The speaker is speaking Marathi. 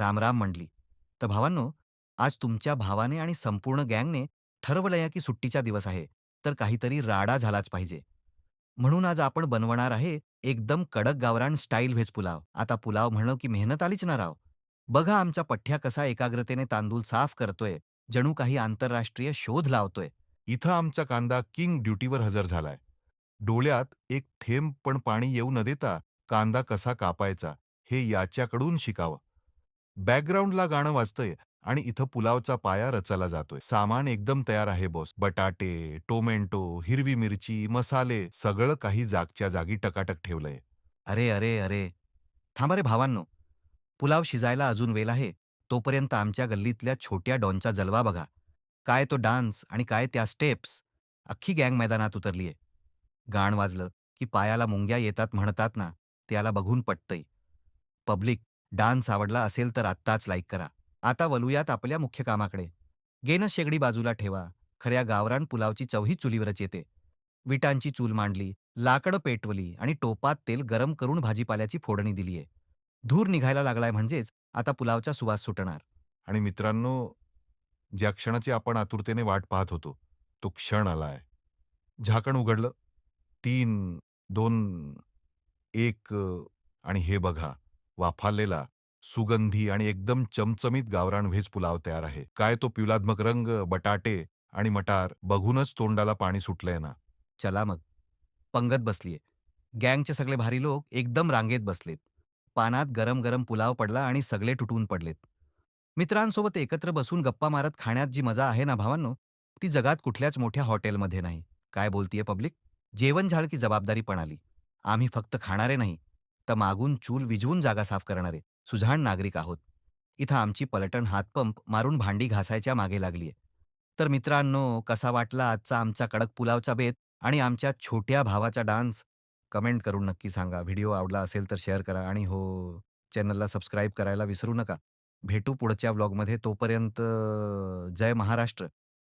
राम-राम म्हटली. तर भावांनो, आज तुमच्या भावाने आणि संपूर्ण गँगने ठरवलंय की सुट्टीचा दिवस आहे, तर काहीतरी राडा झालाच पाहिजे. म्हणून आज आपण बनवणार आहे एकदम कडक गावरान स्टाईल व्हेज पुलाव. आता पुलाव म्हणलं की मेहनत आलीच ना राव. बघा आमचा पठ्या कसा एकाग्रतेने तांदूळ साफ करतोय, जणू काही आंतरराष्ट्रीय शोध लावतोय. इथं आमचा कांदा किंग ड्युटीवर हजर झालाय. डोळ्यात एक थेंब पण पाणी येऊ न देता कांदा कसा कापायचा हे याच्याकडून शिकावं. बॅकग्राऊंडला गाणं वाजतंय आणि इथं पुलावचा पाया रचला जातोय. सामान एकदम तयार आहे बॉस. बटाटे, टोमॅटो, हिरवी मिरची, मसाले सगळं काही जागच्या जागी टकाटक ठेवलंय. अरे, अरे, अरे! थांबा रे भावांनो. पुलाव शिजायला अजून वेळ आहे. तोपर्यंत आमच्या गल्लीतल्या छोट्या डॉनचा जलवा बघा. काय तो डान्स आणि काय त्या स्टेप्स. अख्खी गँग मैदानात उतरलीये. गाण वाजलं, की पायाला मुंग्या येतात म्हणतात ना, त्याला बघून पटतंय. पब्लिक, डान्स आवडला असेल तर आत्ताच लाईक करा. आता वळूयात आपल्या मुख्य कामाकडे. गेनच शेगडी बाजूला ठेवा. खऱ्या गावरान पुलावची चवही चुलीवरच येते. विटांची चूल मांडली, लाकडं पेटवली आणि टोपात तेल गरम करून भाजीपाल्याची फोडणी दिलीये. धूर निघायला लागलाय म्हणजेच आता पुलावचा सुवास सुटणार. आणि मित्रांनो, ज्या क्षणाची आपण आतुरतेने वाट पाहत होतो, तो क्षण आलाय. झाकण उघडलं. 3, 2, 1 आणि हे बघा, वाफाळलेला, सुगंधी आणि एकदम चमचमीत गावरान व्हेज पुलाव तयार आहे. काय तो पिवलात्मक रंग, बटाटे आणि मटार बघूनच तोंडाला पाणी सुटलंय ना. चला मग. पंगत बसलीये. गँगचे सगळे भारी लोक एकदम रांगेत बसलेत. पानात गरम-गरम पुलाव पडला आणि सगळे तुटून पडलेत. मित्रांसोबत एकत्र बसून गप्पा मारत खाण्यात जी मजा आहे ना भावांनो, ती जगात कुठल्याच मोठ्या हॉटेलमध्ये नाही. काय बोलतीये पब्लिक? जेवण झालं की जबाबदारी पण आली. आम्ही फक्त खाणारे नाही, तर मागून चूल विझवून जागा साफ करणारे सुजाण नागरिक आहोत. इथं आमची पलटण हातपंप मारून भांडी घासायच्या मागे लागलीये. तर मित्रांनो, कसा वाटला आजचा आमचा कडक पुलावचा बेत आणि आमच्या छोट्या भावाचा डान्स? कमेंट करून नक्की सांगा. व्हिडिओ आवडला असेल तर शेअर करा आणि हो, चॅनलला सबस्क्राईब करायला विसरू नका. भेटू पुढच्या व्लॉगमध्ये. तोपर्यंत जय महाराष्ट्र.